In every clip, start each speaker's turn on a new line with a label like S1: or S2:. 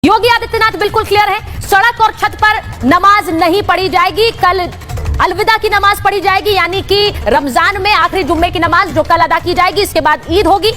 S1: योगी आदित्यनाथ बिल्कुल क्लियर है, सड़क और छत पर नमाज नहीं पढ़ी जाएगी। कल अलविदा की नमाज पढ़ी जाएगी, यानी कि रमजान में आखिरी जुम्मे की नमाज जो कल अदा की जाएगी, इसके बाद ईद होगी।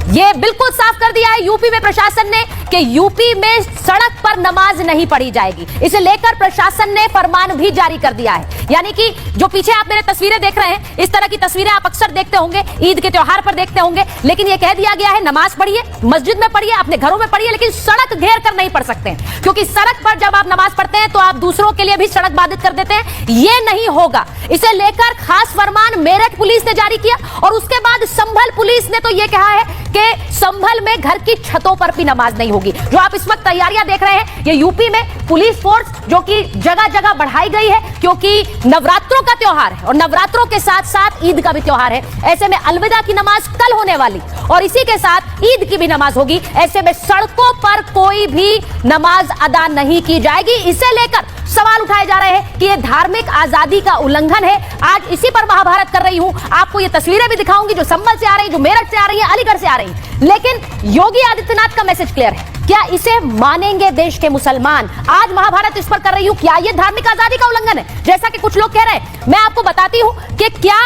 S1: ये बिल्कुल साफ कर दिया है यूपी में प्रशासन ने कि यूपी में सड़क पर नमाज नहीं पढ़ी जाएगी। इसे लेकर प्रशासन ने फरमान भी जारी कर दिया है। यानी कि जो पीछे आप मेरे तस्वीरें देख रहे हैं, इस तरह की तस्वीरें आप अक्सर देखते होंगे, ईद के त्योहार पर देखते होंगे, लेकिन ये कह दिया गया है नमाज पढ़िए, मस्जिद में पढ़िए, अपने घरों में पढ़िए, लेकिन सड़क घेर कर नहीं पढ़ सकते हैं, क्योंकि सड़क पर जब आप नमाज पढ़ते हैं तो आप दूसरों के लिए भी सड़क बाधित कर देते हैं। ये नहीं होगा। इसे लेकर खास फरमान मेरठ पुलिस ने जारी किया और उसके बाद संभल पुलिस ने तो ये कहा है कि संभल में घर की छतों पर भी नमाज नहीं होगी। जो आप इस वक्त तैयारियां देख रहे हैं, ये यूपी में पुलिस फोर्स जो कि जगह जगह बढ़ाई गई है, क्योंकि नवरात्रों का त्योहार है और नवरात्रों के साथ साथ ईद का भी त्योहार है। ऐसे में अलविदा की नमाज कल होने वाली और इसी के साथ ईद की भी नमाज होगी। ऐसे में सड़कों पर कोई भी नमाज अदा नहीं की जाएगी। इसे लेकर सवाल उठाए जा रहे हैं कि यह धार्मिक आजादी का उल्लंघन है। आज इसी पर महाभारत कर रही हूं, आपको ये तस्वीरें भी दिखाऊंगी जो संभल से आ रही है, जो मेरठ से आ रही है, अलीगढ़ से आ रही है। लेकिन योगी आदित्यनाथ का मैसेज क्लियर है, क्या इसे मानेंगे देश के मुसलमान? आज महाभारत इस पर कर रही हूं, क्या यह धार्मिक आजादी का उल्लंघन है जैसा कि कुछ लोग कह रहे हैं? मैं आपको बताती हूं कि क्या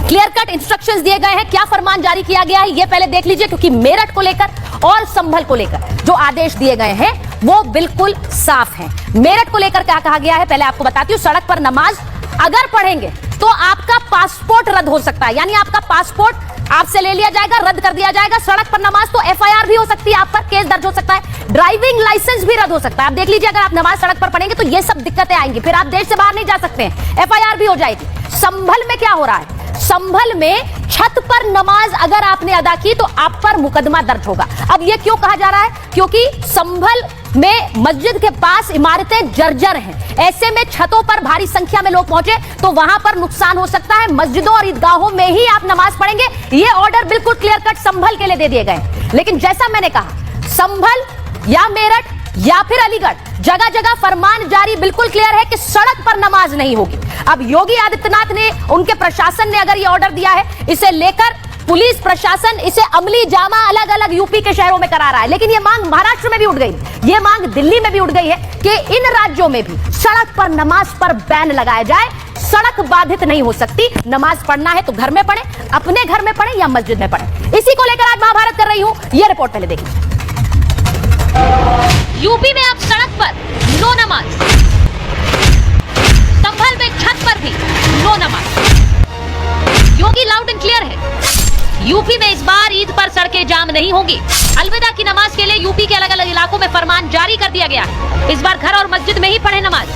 S1: क्लियर कट इंस्ट्रक्शंस दिए गए हैं, क्या फरमान जारी किया गया है, ये पहले देख लीजिए, क्योंकि मेरठ को लेकर और संभल को लेकर जो आदेश दिए गए हैं वो बिल्कुल साफ है। मेरठ को लेकर क्या कहा गया है पहले आपको बताती हूं। सड़क पर नमाज अगर पढ़ेंगे तो आपका पासपोर्ट रद्द हो सकता है, यानी आपका पासपोर्ट आपसे ले लिया जाएगा, रद्द कर दिया जाएगा। सड़क पर नमाज तो एफआईआर भी हो सकती है, आप पर केस दर्ज हो सकता है, ड्राइविंग लाइसेंस भी रद्द हो सकता है। आप देख लीजिए, अगर आप नमाज सड़क पर पढ़ेंगे तो ये सब दिक्कतें आएंगी, फिर आप देश से बाहर नहीं जा सकते हैं, एफआईआर भी हो जाएगी। संभल में क्या हो रहा है? संभल में छत पर नमाज अगर आपने अदा की तो आप पर मुकदमा दर्ज होगा। अब यह क्यों कहा जा रहा है? क्योंकि संभल में मस्जिद के पास इमारतें जर्जर हैं। ऐसे में छतों पर भारी संख्या में लोग पहुंचे तो वहां पर नुकसान हो सकता है। मस्जिदों और ईदगाहों में ही आप नमाज पढ़ेंगे। ये ऑर्डर बिल्कुल क्लियर कट संभल के लिए दे दिए गए। लेकिन जैसा मैंने कहा, संभल या मेरठ या फिर अलीगढ़, जगह जगह फरमान जारी बिल्कुल क्लियर है कि सड़क पर नमाज नहीं होगी। अब योगी आदित्यनाथ ने, उनके प्रशासन ने अगर ये ऑर्डर दिया है, इसे लेकर पुलिस प्रशासन इसे अमली जामा अलग अलग यूपी के शहरों में करा रहा है। लेकिन ये मांग महाराष्ट्र में भी उठ गई, ये मांग दिल्ली में भी उठ गई है कि इन राज्यों में भी सड़क पर नमाज पर बैन लगाया जाए। सड़क बाधित नहीं हो सकती। नमाज पढ़ना है तो घर में पढ़े, अपने घर में पढ़े या मस्जिद में पढ़े। इसी को लेकर आज महाभारत कर रही हूं। यह रिपोर्ट पहले देखिए। यूपी में अब सड़क पर नो नमाज, संभल में छत पर भी नो नमाज। योगी लाउड एंड क्लियर है, यूपी में इस बार ईद पर सड़कें जाम नहीं होंगी। अलविदा की नमाज के लिए यूपी के अलग अलग इलाकों में फरमान जारी कर दिया गया है। इस बार घर और मस्जिद में ही पढ़े नमाज।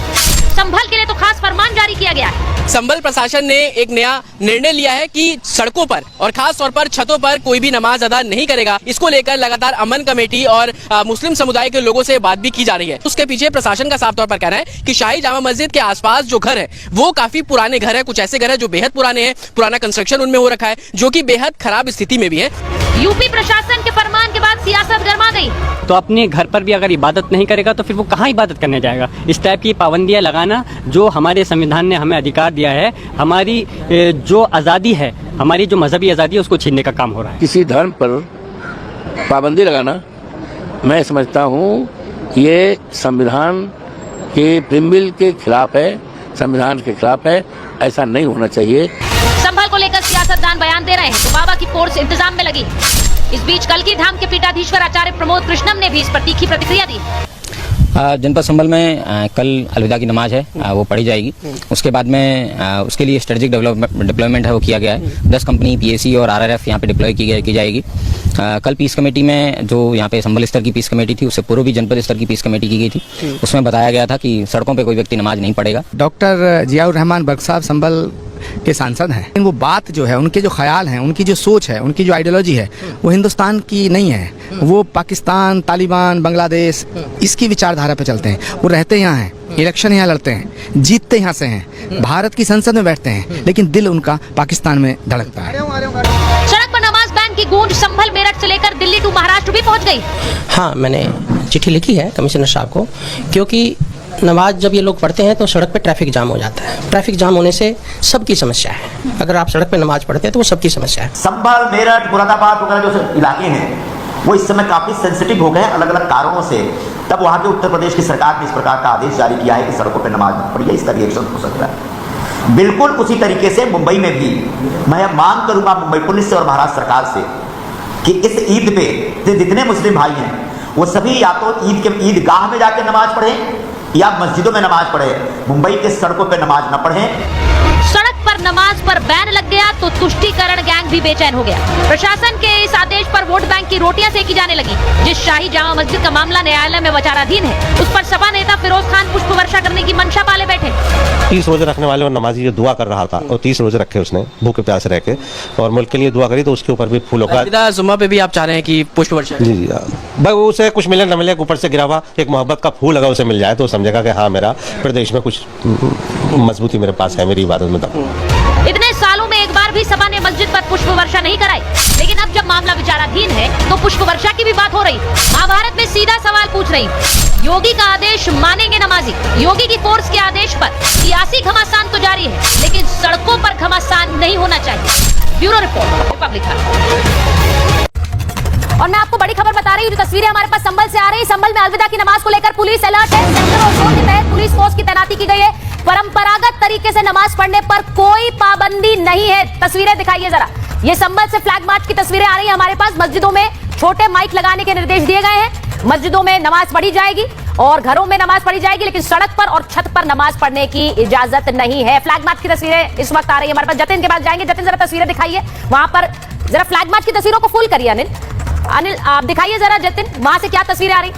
S1: संभल के लिए तो खास फरमान जारी किया गया है।
S2: संभल प्रशासन ने एक नया निर्णय लिया है कि सड़कों पर और खास तौर पर छतों पर कोई भी नमाज अदा नहीं करेगा। इसको लेकर लगातार अमन कमेटी और मुस्लिम समुदाय के लोगों से बात भी की जा रही है। उसके पीछे प्रशासन का साफ तौर पर कहना है कि शाही जामा मस्जिद के आसपास जो घर है वो काफी पुराने घर है। कुछ ऐसे घर है जो बेहद पुराने हैं, पुराना कंस्ट्रक्शन उनमें हो रखा है, जो की बेहद खराब स्थिति में भी है।
S1: यूपी प्रशासन के फरमान के बाद सियासत गर्मा गई।
S3: तो अपने घर पर भी अगर इबादत नहीं करेगा तो फिर वो कहाँ इबादत करने जाएगा? इस टाइप की पाबंदियां लगाना, जो हमारे संविधान ने हमें अधिकार दिया है, हमारी जो आज़ादी है, हमारी जो मजहबी आज़ादी है, उसको छीनने का काम हो रहा है।
S4: किसी धर्म पर पाबंदी लगाना, मैं समझता हूँ ये संविधान के प्रियम्बल के खिलाफ है, संविधान के खिलाफ है। ऐसा नहीं होना चाहिए।
S1: संभल को लेकर सियासतदान बयान दे रहे हैं तो बाबा की फोर्स इंतजाम में लगी। इस बीच कलकी धाम के पीठाधीश्वर आचार्य प्रमोद कृष्णम ने भी इस पर तीखी प्रतिक्रिया दी।
S5: जनपद संभल में कल अलविदा की नमाज है, वो पढ़ी जाएगी। उसके बाद में उसके लिए स्ट्रेटेजिक डिप्लॉयमेंट है वो किया गया है। 10 कंपनी पीएसी और आरआरएफ यहाँ पे डिप्लॉय की जाएगी। कल पीस कमेटी में जो यहाँ पे संभल स्तर की पीस कमेटी थी, उससे पूर्व भी जनपद स्तर की पीस कमेटी की गई थी। उसमें बताया गया था कि सड़कों पर कोई व्यक्ति नमाज नहीं पढ़ेगा।
S6: डॉक्टर जियाउर रहमान बर्क साहब संभल के सांसद हैं। वो बात जो है, उनके जो ख्याल हैं, उनकी जो सोच है, उनकी जो आइडियोलॉजी है, वो हिंदुस्तान की नहीं है। वो पाकिस्तान, तालिबान, बांग्लादेश, इसकी विचारधारा पे चलते हैं। वो रहते यहाँ हैं, इलेक्शन यहाँ लड़ते हैं, जीतते यहाँ से हैं, भारत की संसद में बैठते हैं, लेकिन दिल उनका पाकिस्तान में धड़कता है।
S1: सड़क पर नमाज बैन की गूंज संभल मेरठ से लेकर दिल्ली टू महाराष्ट्र भी पहुंच गई।
S7: हाँ, मैंने चिट्ठी लिखी है कमिश्नर साहब को, क्योंकि नमाज जब ये लोग पढ़ते हैं तो सड़क पे ट्रैफिक जाम हो जाता है। ट्रैफिक जाम होने से सबकी समस्या है। अगर आप सड़क पे नमाज पढ़ते हैं तो वो सबकी समस्या है।
S8: संभल, मेरठ, मुरादाबाद वगैरह जो इलाके हैं, वो इस समय काफ़ी सेंसिटिव हो गए हैं अलग अलग कारणों से। तब वहाँ के उत्तर प्रदेश की सरकार ने इस प्रकार का आदेश जारी किया है कि सड़कों पर नमाज न पढ़िए, इसका रिएक्शन हो सकता है। बिल्कुल उसी तरीके से मुंबई में भी मैं मांग करूँगा मुंबई पुलिस से और महाराष्ट्र सरकार से कि इस ईद पे जितने मुस्लिम भाई हैं वो सभी या तो ईदगाह में जाकर नमाज पढ़ें या मस्जिदों में नमाज पढ़ें, मुंबई के सड़कों पे नमाज न पढ़ें।
S1: सड़क पर नमाज पर बैन लग गया तो तुष्टीकरण गैंग भी बेचैन हो गया। प्रशासन के इस आदेश पर वोट बैंक की रोटियां सेकी जाने लगी। जिस शाही जामा मस्जिद का मामला न्यायालय में विचाराधीन है, उस पर सपा नेता फिरोज खान पुष्प वर्षा करने की मंशा पाले बैठे।
S9: 30 रोजे रखने वाले और नमाजी जो दुआ कर रहा था और 30 रोजे रखे उसने भूखे प्यास रह के और मुल्क के लिए दुआ करी, तो उसके ऊपर भी फूलों का
S2: जुम्मा पे भी आप चाह रहे हैं कि पुष्प वर्षा?
S9: जी भाई, उसे कुछ मिले न मिले, ऊपर से गिरा हुआ एक मोहब्बत का फूल अगर उसे मिल जाए तो समझेगा कि हाँ मेरा प्रदेश में कुछ मजबूती मेरे पास है, मेरी इबादत में दम।
S1: इतने सालों में एक बार भी सपा ने मस्जिद पर पुष्प वर्षा नहीं कराई, लेकिन अब जब मामला विचाराधीन है तो पुष्प वर्षा की भी बात हो रही। महाभारत में सीधा सवाल पूछ रही, योगी का आदेश मानेंगे नमाजी? योगी की फोर्स के आदेश पर सियासी घमासान तो जारी है, लेकिन सड़कों पर घमासान नहीं होना चाहिए। Bureau report, Republic. और मैं आपको बड़ी खबर बता रही हूँ, जो तस्वीरें हमारे पास संभल से आ रही है। संभल में अलविदा की नमाज को लेकर पुलिस अलर्ट है। सेक्टर और जोन के तहत पुलिस फोर्स की तैनाती की गई है। परंपरागत तरीके से नमाज पढ़ने पर कोई पाबंदी नहीं है। तस्वीरें दिखाइए जरा। ये संभल से फ्लैग मार्च की तस्वीरें आ रही है हमारे पास। मस्जिदों में छोटे माइक लगाने के निर्देश दिए गए हैं। मस्जिदों में नमाज पढ़ी जाएगी और घरों में नमाज पढ़ी जाएगी, लेकिन सड़क पर और छत पर नमाज पढ़ने की इजाजत नहीं है। फ्लैग मार्च की तस्वीरें इस वक्त आ रही है हमारे पास। जतिन के पास जाएंगे। जतिन, जरा तस्वीरें दिखाइए वहां पर। जरा फ्लैग मार्च की तस्वीरों को फुल करिए। अनिल आप दिखाइए जरा। जतिन, वहां से क्या तस्वीरें आ रही?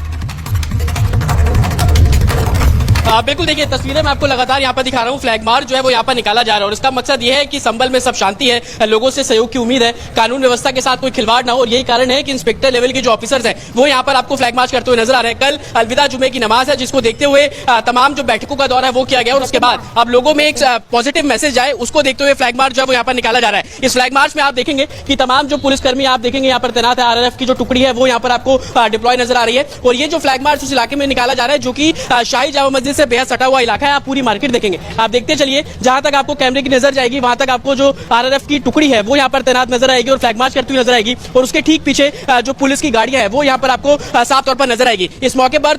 S2: बिल्कुल, देखिए तस्वीरें मैं आपको लगातार यहाँ पर दिखा रहा हूँ। फ्लैग मार्च जो है वो यहाँ पर निकाला जा रहा है और इसका मकसद ये है कि संभल में सब शांति है, लोगों से सहयोग की उम्मीद है, कानून व्यवस्था के साथ कोई खिलवाड़ ना हो। और यही कारण है कि इंस्पेक्टर लेवल के जो ऑफिसर्स हैं वो यहाँ पर आपको फ्लैग मार्च करते हुए नजर आ रहे हैं। कल अलविदा जुमे की नमाज है, जिसको देखते हुए तमाम जो बैठकों का दौर है वो किया गया और उसके बाद अब लोगों में एक पॉजिटिव मैसेज आए, उसको देखते हुए फ्लैग मार्च जो है वो यहाँ पर निकाला जा रहा है। इस फ्लैग मार्च में आप देखेंगे कि तमाम जो पुलिसकर्मी आप देखेंगे यहाँ पर तैनात है, आरआरएफ की जो टुकड़ी है वो यहाँ पर आपको डिप्लॉय नजर आ रही है। और ये जो फ्लैग मार्च उस इलाके में निकाला जा रहा है जो कि शाही जामा मस्जिद से बेहद सटा हुआ इलाका है। आप पूरी मार्केट देखेंगे, आप देखते चलिए, जहां तक आपको कैमरे की नजर जाएगी वहां तक आपको जो आरआरएफ की टुकड़ी है वो यहाँ पर तैनात नजर आएगी और फ्लैग मार्च करती हुई नजर आएगी। और उसके ठीक पीछे जो पुलिस की गाड़ियां हैं वो यहाँ पर आपको साफ तौर पर नजर आएगी। इस मौके पर